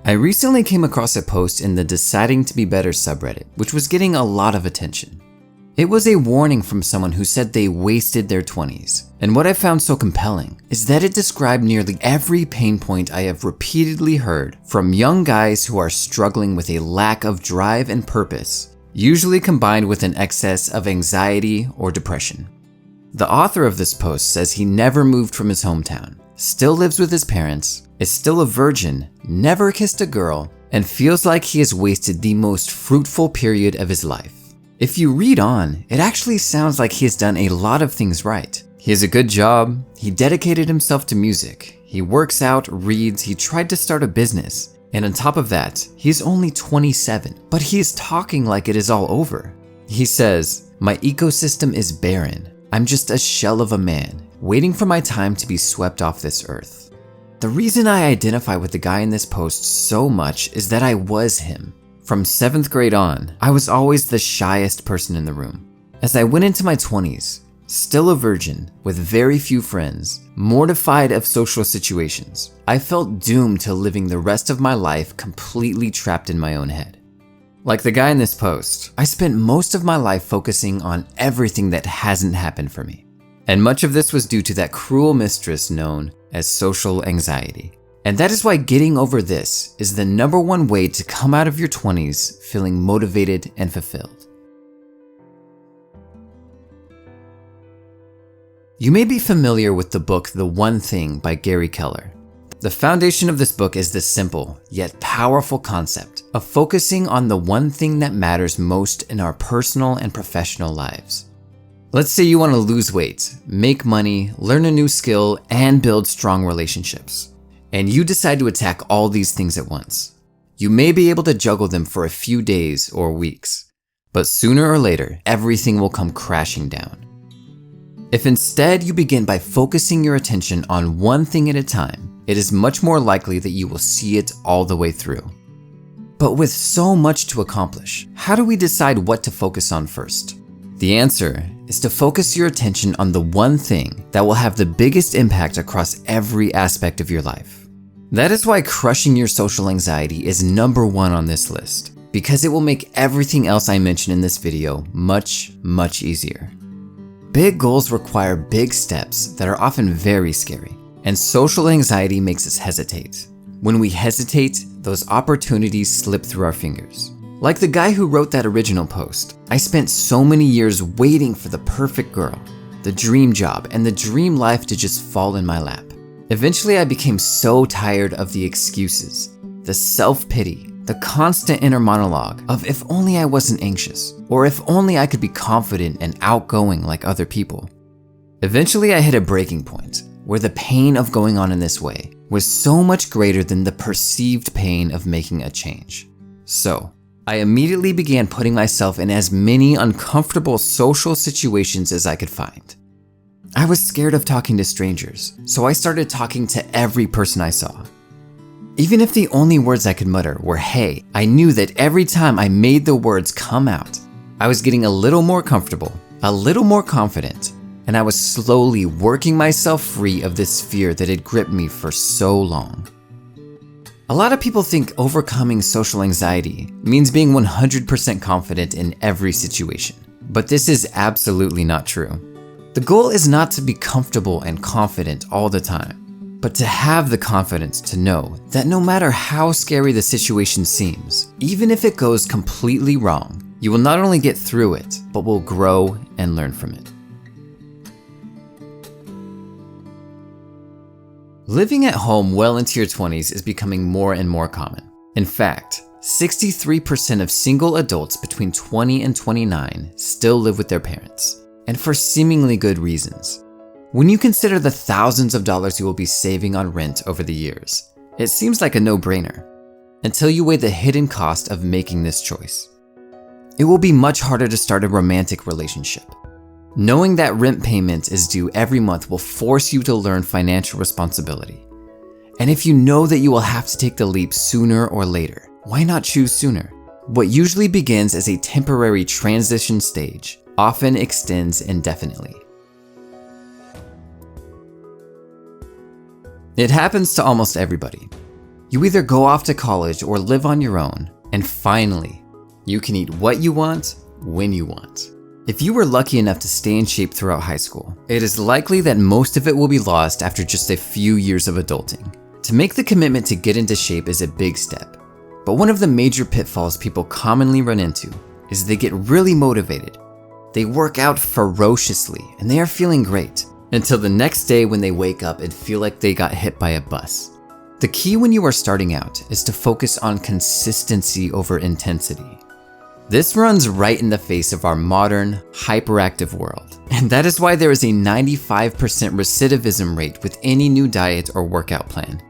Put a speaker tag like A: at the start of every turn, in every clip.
A: I recently came across a post in the Deciding to Be Better subreddit, which was getting a lot of attention. It was a warning from someone who said they wasted their 20s. And what I found so compelling is that it described nearly every pain point I have repeatedly heard from young guys who are struggling with a lack of drive and purpose, usually combined with an excess of anxiety or depression. The author of this post says he never moved from his hometown, still lives with his parents, is still a virgin, never kissed a girl, and feels like he has wasted the most fruitful period of his life. If you read on, it actually sounds like he has done a lot of things right. He has a good job, he dedicated himself to music, he works out, reads, he tried to start a business, and on top of that, he's only 27, but he is talking like it is all over. He says, "My ecosystem is barren. I'm just a shell of a man, waiting for my time to be swept off this earth." The reason I identify with the guy in this post so much is that I was him. From 7th grade on, I was always the shyest person in the room. As I went into my 20s, still a virgin, with very few friends, mortified of social situations, I felt doomed to living the rest of my life completely trapped in my own head. Like the guy in this post, I spent most of my life focusing on everything that hasn't happened for me. And much of this was due to that cruel mistress known as social anxiety. And that is why getting over this is the #1 way to come out of your 20s feeling motivated and fulfilled. You may be familiar with the book The One Thing by Gary Keller. The foundation of this book is the simple yet powerful concept of focusing on the one thing that matters most in our personal and professional lives. Let's say you want to lose weight, make money, learn a new skill, and build strong relationships. And you decide to attack all these things at once. You may be able to juggle them for a few days or weeks, but sooner or later, everything will come crashing down. If instead you begin by focusing your attention on one thing at a time, it is much more likely that you will see it all the way through. But with so much to accomplish, how do we decide what to focus on first? The answer is to focus your attention on the one thing that will have the biggest impact across every aspect of your life. That is why crushing your social anxiety is #1 on this list, because it will make everything else I mention in this video much, much easier. Big goals require big steps that are often very scary, and social anxiety makes us hesitate. When we hesitate, those opportunities slip through our fingers. Like the guy who wrote that original post, I spent so many years waiting for the perfect girl, the dream job, and the dream life to just fall in my lap. Eventually, I became so tired of the excuses, the self-pity, the constant inner monologue of if only I wasn't anxious, or if only I could be confident and outgoing like other people. Eventually, I hit a breaking point where the pain of going on in this way was so much greater than the perceived pain of making a change. So, I immediately began putting myself in as many uncomfortable social situations as I could find. I was scared of talking to strangers, so I started talking to every person I saw. Even if the only words I could mutter were "hey," I knew that every time I made the words come out, I was getting a little more comfortable, a little more confident, and I was slowly working myself free of this fear that had gripped me for so long. A lot of people think overcoming social anxiety means being 100% confident in every situation, but this is absolutely not true. The goal is not to be comfortable and confident all the time, but to have the confidence to know that no matter how scary the situation seems, even if it goes completely wrong, you will not only get through it, but will grow and learn from it. Living at home well into your 20s is becoming more and more common. In fact, 63% of single adults between 20 and 29 still live with their parents, and for seemingly good reasons. When you consider the thousands of dollars you will be saving on rent over the years, it seems like a no-brainer, until you weigh the hidden cost of making this choice. It will be much harder to start a romantic relationship. Knowing that rent payment is due every month will force you to learn financial responsibility. And if you know that you will have to take the leap sooner or later, why not choose sooner? What usually begins as a temporary transition stage often extends indefinitely. It happens to almost everybody. You either go off to college or live on your own, and finally, you can eat what you want, when you want. If you were lucky enough to stay in shape throughout high school, it is likely that most of it will be lost after just a few years of adulting. To make the commitment to get into shape is a big step, but one of the major pitfalls people commonly run into is they get really motivated. They work out ferociously and they are feeling great, until the next day when they wake up and feel like they got hit by a bus. The key when you are starting out is to focus on consistency over intensity. This runs right in the face of our modern, hyperactive world. And that is why there is a 95% recidivism rate with any new diet or workout plan.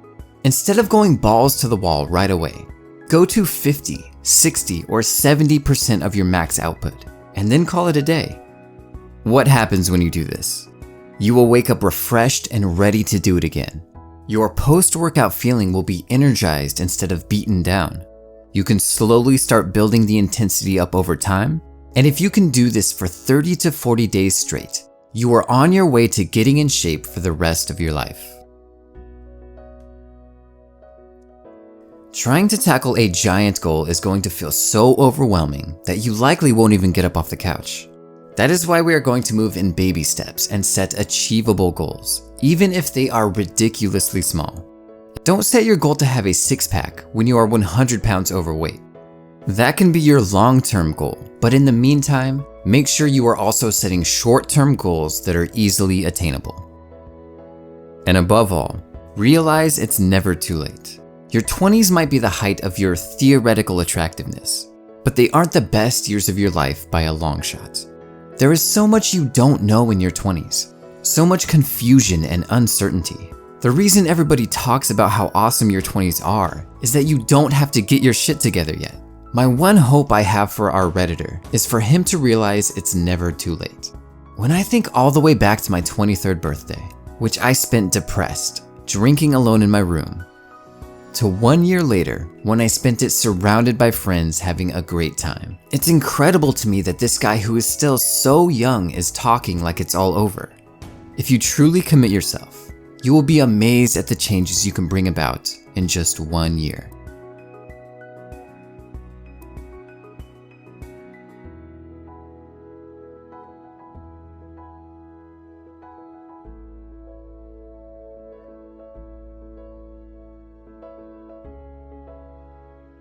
A: Instead of going balls to the wall right away, go to 50, 60, or 70% of your max output, and then call it a day. What happens when you do this? You will wake up refreshed and ready to do it again. Your post-workout feeling will be energized instead of beaten down. You can slowly start building the intensity up over time, and if you can do this for 30 to 40 days straight, you are on your way to getting in shape for the rest of your life. Trying to tackle a giant goal is going to feel so overwhelming that you likely won't even get up off the couch. That is why we are going to move in baby steps and set achievable goals, even if they are ridiculously small. Don't set your goal to have a six-pack when you are 100 pounds overweight. That can be your long-term goal, but in the meantime, make sure you are also setting short-term goals that are easily attainable. And above all, realize it's never too late. Your 20s might be the height of your theoretical attractiveness, but they aren't the best years of your life by a long shot. There is so much you don't know in your 20s, so much confusion and uncertainty. The reason everybody talks about how awesome your 20s are is that you don't have to get your shit together yet. My one hope I have for our Redditor is for him to realize it's never too late. When I think all the way back to my 23rd birthday, which I spent depressed, drinking alone in my room, to 1 year later when I spent it surrounded by friends having a great time, it's incredible to me that this guy who is still so young is talking like it's all over. If you truly commit yourself, you will be amazed at the changes you can bring about in just 1 year.